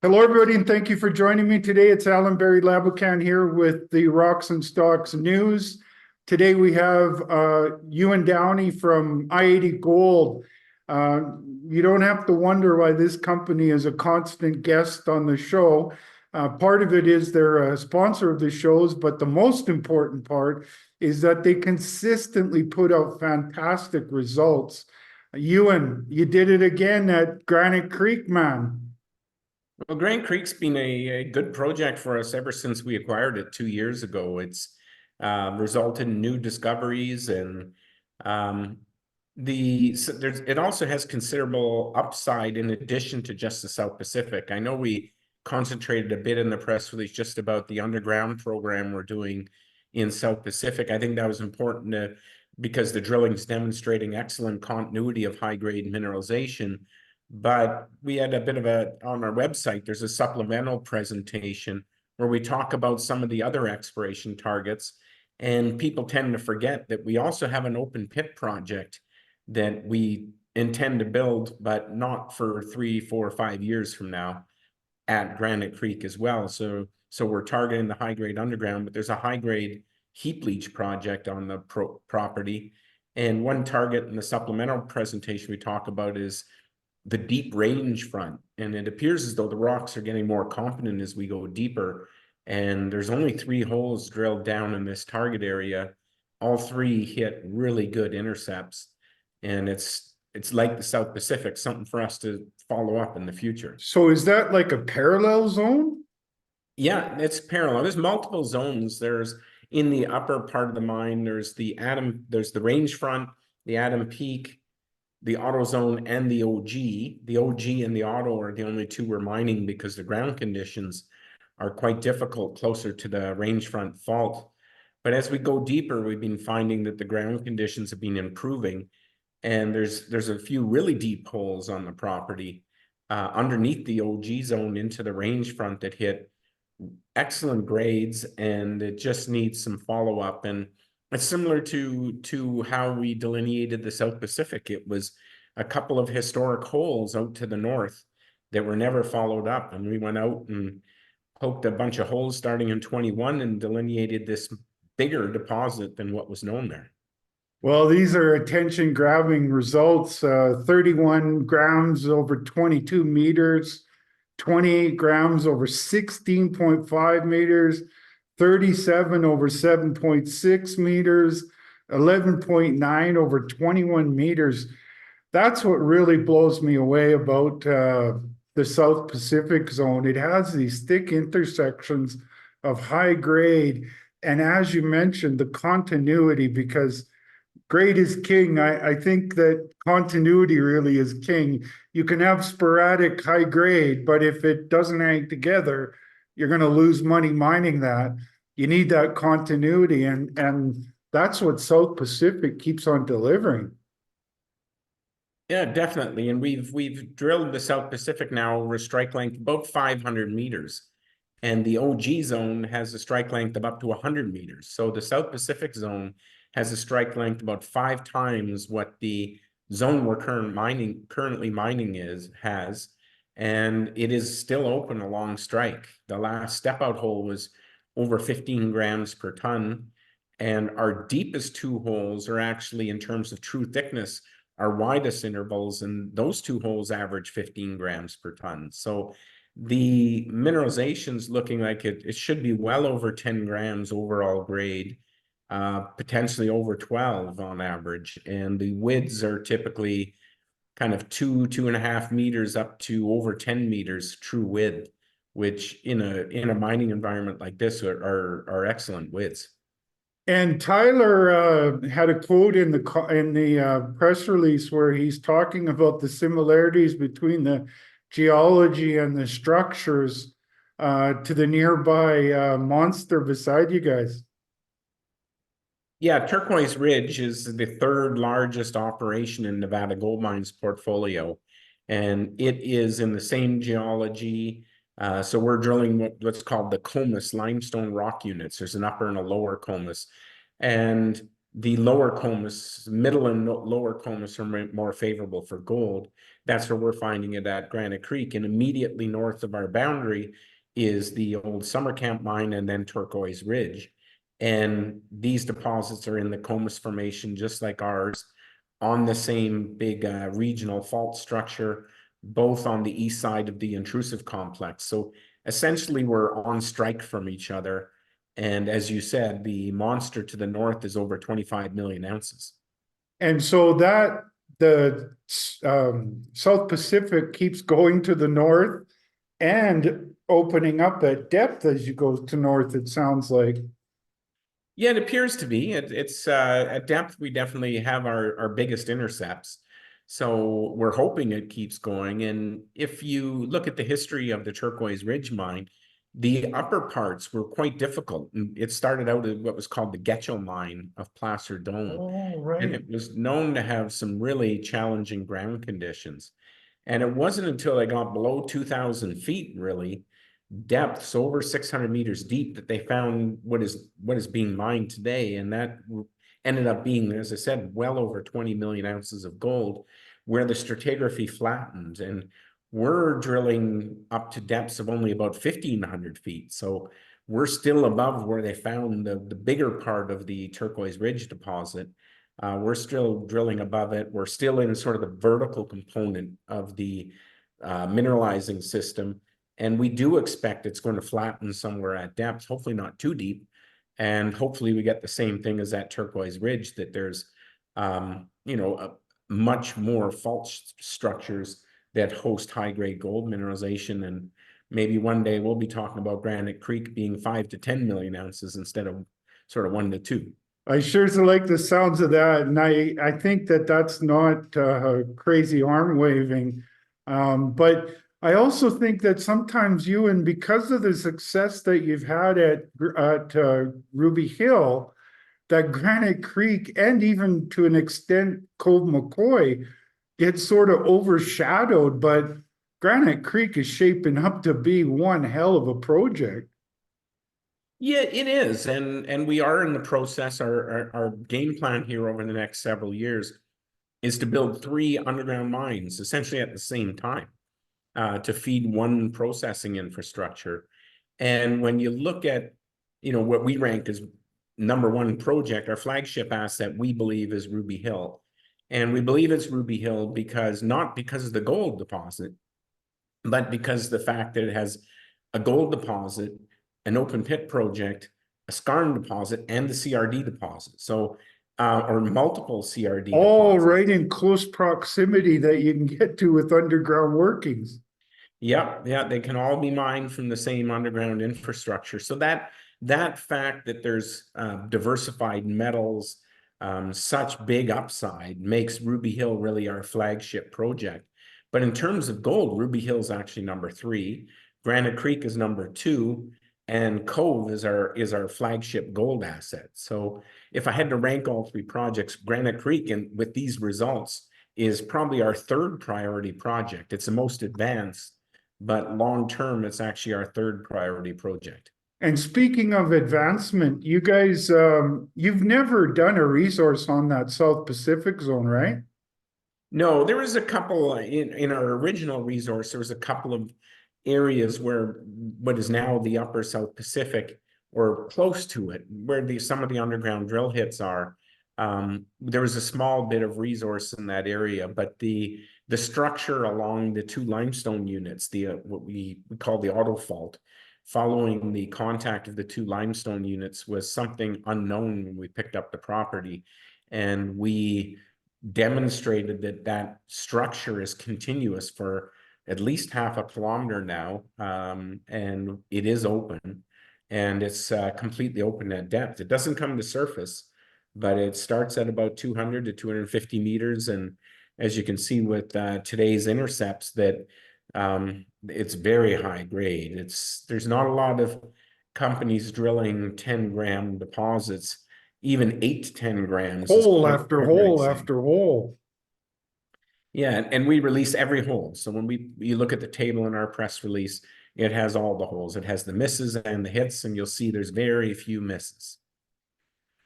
Hello, everybody, and thank you for joining me today. It's Allan Laboucan here with the Rocks and Stocks News. Today we have Ewan Downey from i-80 Gold. Uh, you don't have to wonder why this company is a constant guest on the show. Part of it is they're a sponsor of the shows, but the most important part is that they consistently put out fantastic results. Ewan, you did it again at Granite Creek, man. Well, Granite Creek's been a good project for us ever since we acquired it 2 years ago. It's resulted in new discoveries and it also has considerable upside in addition to just the South Pacific. I know we concentrated a bit in the press release just about the underground program we're doing in South Pacific. I think that was important because the drilling is demonstrating excellent continuity of high-grade mineralization. But we had a bit of on our website, there's a supplemental presentation where we talk about some of the other exploration targets. And people tend to forget that we also have an open pit project that we intend to build, but not for 3, 4, 5 years from now at Granite Creek as well. So we're targeting the high grade underground, but there's a high grade heap leach project on the property. And one target in the supplemental presentation we talk about is the deep range front. And it appears as though the rocks are getting more competent as we go deeper. And there's only 3 holes drilled down in this target area. All 3 hit really good intercepts. And it's like the South Pacific, something for us to follow up in the future. So is that like a parallel zone? Yeah, it's parallel. There's multiple zones. There's in the upper part of the mine, there's the range front, the Adam Peak, the auto zone, and the OG. The OG and the auto are the only 2 we're mining because the ground conditions are quite difficult closer to the range front fault. But as we go deeper, we've been finding that the ground conditions have been improving. And there's a few really deep holes on the property underneath the OG zone into the range front that hit excellent grades, and it just needs some follow-up. And it's similar to how we delineated the South Pacific. It was a couple of historic holes out to the north that were never followed up. And we went out and poked a bunch of holes starting in 21 and delineated this bigger deposit than what was known there. Well, these are attention-grabbing results. 31 grams over 22 meters, 28 grams over 16.5 meters, 37 over 7.6 meters, 11.9 over 21 meters. That's what really blows me away about the South Pacific zone. It has these thick intersections of high grade. And as you mentioned, the continuity, because grade is king. I think that continuity really is king. You can have sporadic high grade, but if it doesn't hang together, you're going to lose money mining that. You need that continuity, and that's what South Pacific keeps on delivering. Yeah, definitely. And we've drilled the South Pacific now over a strike length about 500 meters. And the OG zone has a strike length of up to 100 meters. So the South Pacific zone has a strike length about 5 times what the zone we're currently mining has. And it is still open along strike. The last step out hole was over 15 grams per ton. And our deepest 2 holes are actually, in terms of true thickness, our widest intervals, and those 2 holes average 15 grams per ton. So the mineralization's looking like it should be well over 10 grams overall grade, potentially over 12 on average. And the widths are typically kind of 2.5 meters up to over 10 meters true width, which in a mining environment like this are excellent widths. And Tyler had a quote in the press release where he's talking about the similarities between the geology and the structures to the nearby monster beside you guys. Yeah, Turquoise Ridge is the 3rd largest operation in Nevada Gold Mines portfolio, and it is in the same geology. So we're drilling what's called the Comus limestone rock units. There's an upper and a lower Comus. And the lower Comus, middle and lower Comus are more favorable for gold. That's where we're finding it at Granite Creek. And immediately north of our boundary is the old summer camp mine and then Turquoise Ridge. And these deposits are in the Comus Formation, just like ours, on the same big regional fault structure, both on the east side of the intrusive complex. So essentially, we're on strike from each other. And as you said, the monster to the north is over 25 million ounces. And so that the South Pacific keeps going to the north and opening up at depth as you go to north, it sounds like. Yeah, it appears to be. It's at depth, we definitely have our biggest intercepts. So we're hoping it keeps going. And if you look at the history of the Turquoise Ridge mine, the upper parts were quite difficult. And it started out at what was called the Getchell mine of Placer Dome. Oh, And right. it was known to have some really challenging ground conditions. And it wasn't until I got below 2,000 feet, really, depths over 600 meters deep, that they found what is being mined today. And that ended up being, as I said, well over 20 million ounces of gold, where the stratigraphy flattened. And we're drilling up to depths of only about 1,500 feet. So we're still above where they found the bigger part of the Turquoise Ridge deposit. We're still drilling above it. We're still in sort of the vertical component of the mineralizing system. And we do expect it's going to flatten somewhere at depth, hopefully not too deep. And hopefully we get the same thing as that Turquoise Ridge, that there's, much more fault structures that host high-grade gold mineralization. And maybe one day we'll be talking about Granite Creek being 5 to 10 million ounces instead of sort of 1 to 2. I sure like the sounds of that. And I think that that's not crazy arm waving. But I also think that sometimes Ewan, because of the success that you've had at Ruby Hill, that Granite Creek and even to an extent Cove McCoy gets sort of overshadowed. But Granite Creek is shaping up to be one hell of a project. Yeah, it is. And we are in the process. Our game plan here over the next several years is to build 3 underground mines essentially at the same time, to feed one processing infrastructure. And when you look at, what we rank as #1 project, our flagship asset, we believe, is Ruby Hill. And we believe it's Ruby Hill not because of the gold deposit, but because the fact that it has a gold deposit, an open pit project, a skarn deposit, and the CRD deposit. So, or multiple CRD All deposits. right in close proximity that you can get to with underground workings. Yeah, they can all be mined from the same underground infrastructure. So that fact that there's diversified metals, such big upside, makes Ruby Hill really our flagship project. But in terms of gold, Ruby Hill is actually #3, Granite Creek is #2, and Cove is our flagship gold asset. So if I had to rank all 3 projects, Granite Creek, and with these results, is probably our 3rd priority project. It's the most advanced, but long term, it's actually our 3rd priority project. And speaking of advancement, you guys, you've never done a resource on that South Pacific zone, right? No, there was a couple in our original resource. There was a couple of areas where what is now the upper South Pacific, or close to it, where some of the underground drill hits are. There was a small bit of resource in that area, but the structure along the 2 limestone units, what we call the Autof Fault, following the contact of the 2 limestone units, was something unknown when we picked up the property, and we demonstrated that structure is continuous for at least half a kilometer now, and it is open, and it's completely open at depth. It doesn't come to surface, but it starts at about 200 to 250 meters, and as you can see with today's intercepts, that it's very high grade. There's not a lot of companies drilling 10-gram deposits. Even 8 to 10 grams is Hole quite after hole characterizing. after hole. Yeah, and we release every hole. So when you look at the table in our press release, it has all the holes. It has the misses and the hits, and you'll see there's very few misses.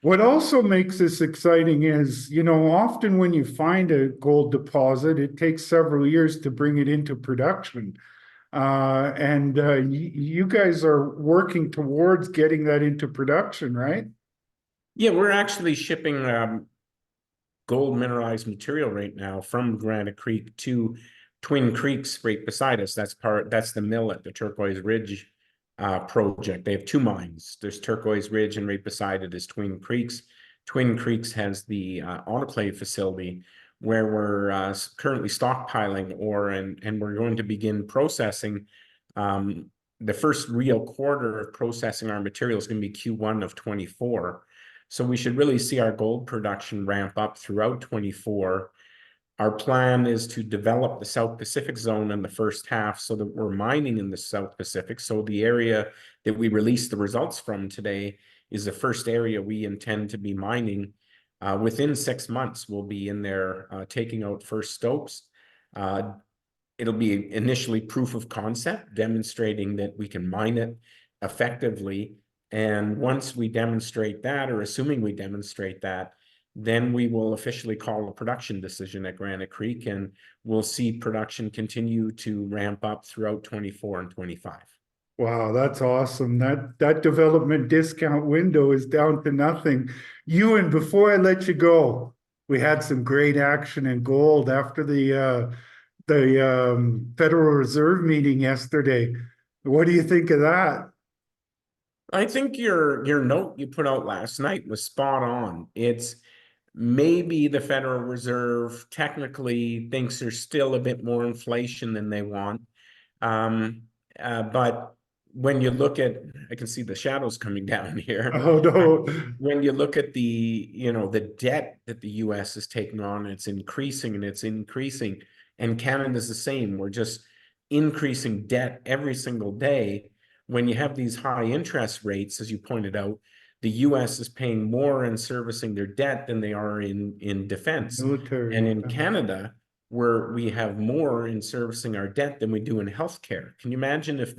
What also makes this exciting is, often when you find a gold deposit, it takes several years to bring it into production. And you guys are working towards getting that into production, right? Yeah, we're actually shipping gold mineralized material right now from Granite Creek to Twin Creeks right beside us. That's the mill at the Turquoise Ridge project. They have two mines. There's Turquoise Ridge, and right beside it is Twin Creeks. Twin Creeks has the autoclave facility where we're currently stockpiling ore, and we're going to begin processing. The first real quarter of processing our material is going to be Q1 of 24. So we should really see our gold production ramp up throughout 24. Our plan is to develop the South Pacific zone in the first half so that we're mining in the South Pacific. So the area that we released the results from today is the first area we intend to be mining. Within 6 months, we'll be in there taking out first stopes. It'll be initially proof of concept, demonstrating that we can mine it effectively. And once we demonstrate that, or assuming we demonstrate that, then we will officially call a production decision at Granite Creek, and we'll see production continue to ramp up throughout 24 and 25. Wow, that's awesome. That development discount window is down to nothing. Ewan, before I let you go, we had some great action in gold after the Federal Reserve meeting yesterday. What do you think of that? I think your note you put out last night was spot on. It's maybe the Federal Reserve technically thinks there's still a bit more inflation than they want. Um, but when you look at, I can see the shadows coming down here. Oh no. When you look at the debt that the US is taking on, it's increasing and it's increasing. And Canada's the same. We're just increasing debt every single day. When you have these high interest rates, as you pointed out, the US is paying more in servicing their debt than they are in defense. Military. And in Canada, where we have more in servicing our debt than we do in healthcare. Can you imagine if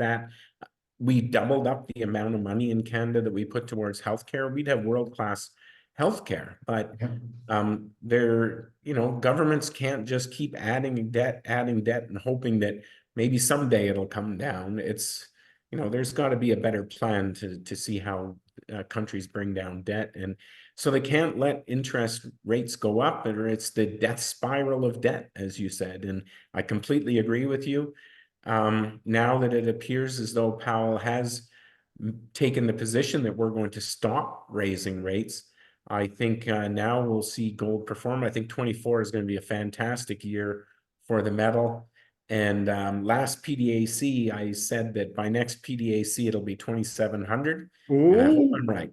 we doubled up the amount of money in Canada that we put towards healthcare? We'd have world-class healthcare. But governments can't just keep adding debt, and hoping that maybe someday it'll come down. There's got to be a better plan to see how countries bring down debt. And so they can't let interest rates go up, or it's the death spiral of debt, as you said. And I completely agree with you. Now that it appears as though Powell has taken the position that we're going to stop raising rates, I think now we'll see gold perform. I think 24 is going to be a fantastic year for the metal. And last PDAC, I said that by next PDAC, it'll be 2,700. And I hope I'm right.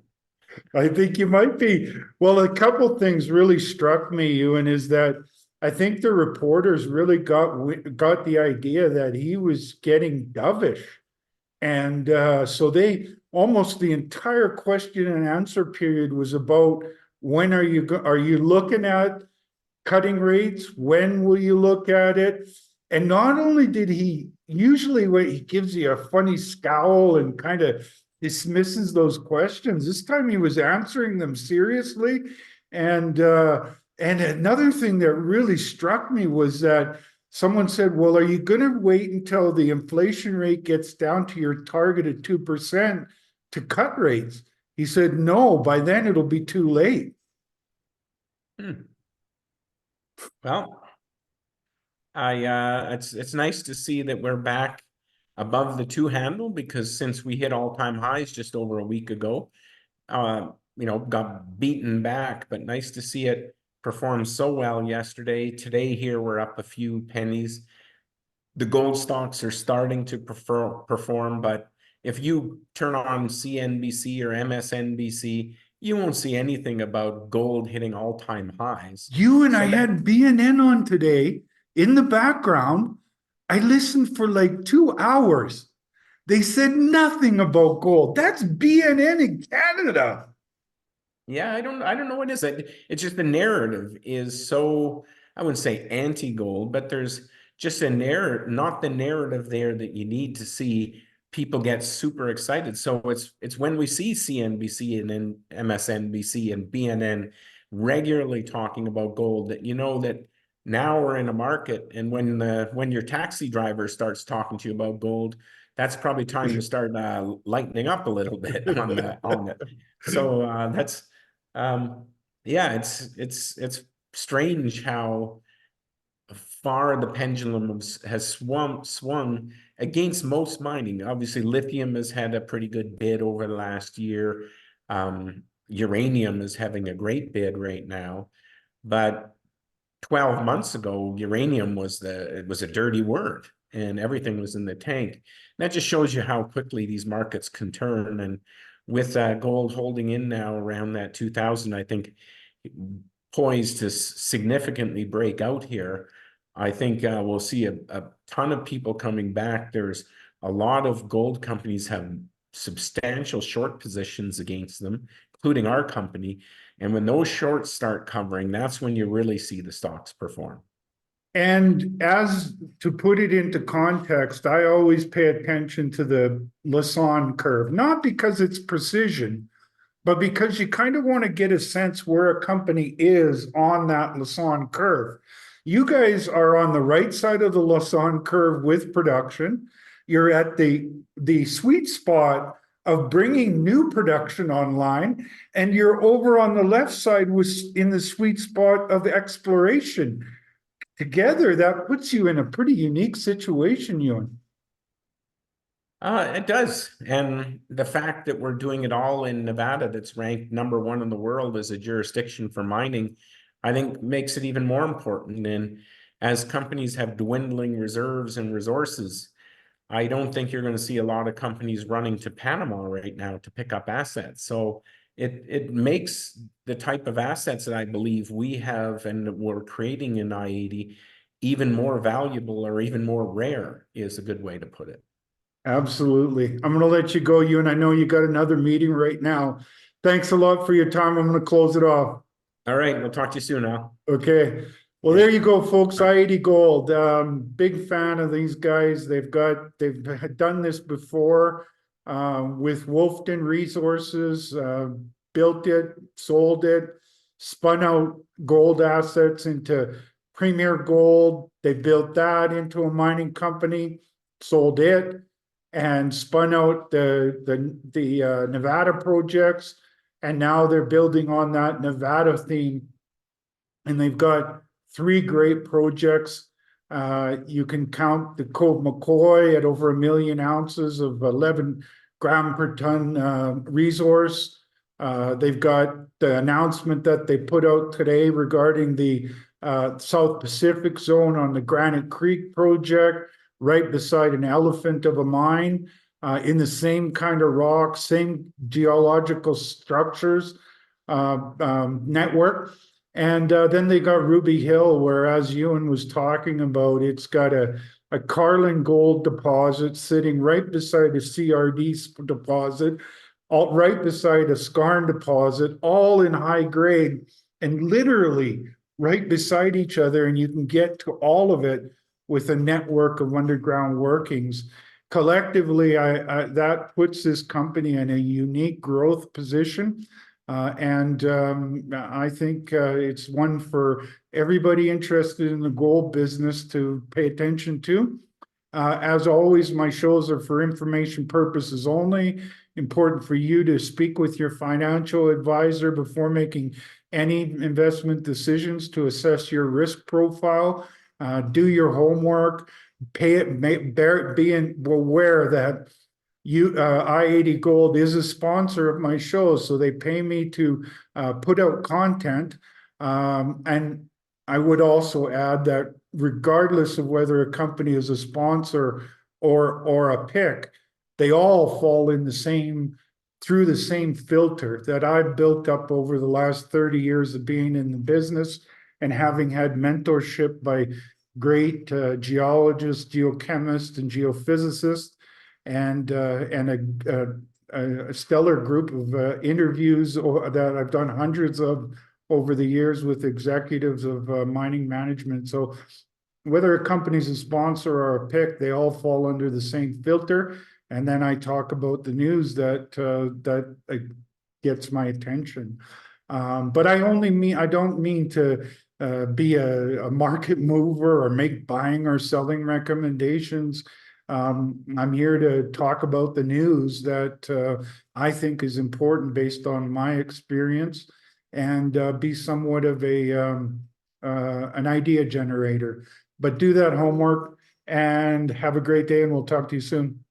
I think you might be. Well, a couple things really struck me, Ewan, is that I think the reporters really got the idea that he was getting dovish. And so they almost the entire question and answer period was about when are you looking at cutting rates? When will you look at it? And not only did he usually when he gives you a funny scowl and kind of dismisses those questions, this time he was answering them seriously. And another thing that really struck me was that someone said, well, are you going to wait until the inflation rate gets down to your target at 2% to cut rates? He said, no, by then it'll be too late. Well, it's nice to see that we're back above the 2 handle, because since we hit all-time highs just over a week ago, got beaten back, but nice to see it perform so well yesterday. Today here, we're up a few pennies. The gold stocks are starting to perform, but if you turn on CNBC or MSNBC, you won't see anything about gold hitting all-time highs. You and I had BNN on today in the background. I listened for like 2 hours. They said nothing about gold. That's BNN in Canada. Yeah, I don't know what it is. It's just the narrative is so, I wouldn't say anti-gold, but there's just a narrative, not the narrative there that you need to see people get super excited. So it's when we see CNBC and then MSNBC and BNN regularly talking about gold that you know that now we're in a market. And when your taxi driver starts talking to you about gold, that's probably time to start lightening up a little bit on it. So that's yeah, it's strange how far the pendulum has swung against most mining. Obviously, lithium has had a pretty good bid over the last year. Uranium is having a great bid right now, but 12 months ago, uranium was it was a dirty word, and everything was in the tank. And that just shows you how quickly these markets can turn. And with gold holding in now around that 2000, I think poised to significantly break out here. I think we'll see a ton of people coming back. There's a lot of gold companies have substantial short positions against them, including our company. And when those shorts start covering, that's when you really see the stocks perform. And as to put it into context, I always pay attention to the Lassonde curve, not because it's precision, but because you kind of want to get a sense where a company is on that Lassonde curve. You guys are on the right side of the Lassonde curve with production. You're at the sweet spot of bringing new production online, and you're over on the left side in the sweet spot of exploration. Together, that puts you in a pretty unique situation, Ewan. It does. And the fact that we're doing it all in Nevada, that's ranked #1 in the world as a jurisdiction for mining, I think makes it even more important. And as companies have dwindling reserves and resources, I don't think you're going to see a lot of companies running to Panama right now to pick up assets. So it makes the type of assets that I believe we have and we're creating in i-80 even more valuable, or even more rare, is a good way to put it. Absolutely. I'm going to let you go, Ewan. I know you got another meeting right now. Thanks a lot for your time. I'm going to close it off. All right, we'll talk to you soon, Al. Okay. Well, there you go, folks. i-80Gold. Big fan of these guys. They've done this before with Wolfden Resources, built it, sold it, spun out gold assets into Premier Gold. They built that into a mining company, sold it, and spun out the Nevada projects. And now they're building on that Nevada theme. And they've got 3 great projects. You can count the Cove McCoy at over 1 million ounces of 11 gram per ton resource. They've got the announcement that they put out today regarding the South Pacific zone on the Granite Creek project, right beside an elephant of a mine, in the same kind of rock, same geological structures network. And then they got Ruby Hill, where, as Ewan was talking about, it's got a Carlin gold deposit sitting right beside a CRD deposit, right beside a Skarn deposit, all in high grade and literally right beside each other. And you can get to all of it with a network of underground workings. Collectively, that puts this company in a unique growth position. And I think it's one for everybody interested in the gold business to pay attention to. As always, my shows are for information purposes only. Important for you to speak with your financial advisor before making any investment decisions to assess your risk profile. Do your homework. Be aware that i-80Gold is a sponsor of my show, so they pay me to put out content. And I would also add that regardless of whether a company is a sponsor or a pick, they all fall in through the same filter that I've built up over the last 30 years of being in the business, and having had mentorship by great geologists, geochemists, and geophysicists, and a stellar group of interviews that I've done hundreds of over the years with executives of mining management. So whether a company's a sponsor or a pick, they all fall under the same filter. And then I talk about the news that gets my attention. But I don't mean to be a market mover or make buying or selling recommendations. I'm here to talk about the news that I think is important based on my experience, and be somewhat of an idea generator. But do that homework and have a great day, and we'll talk to you soon.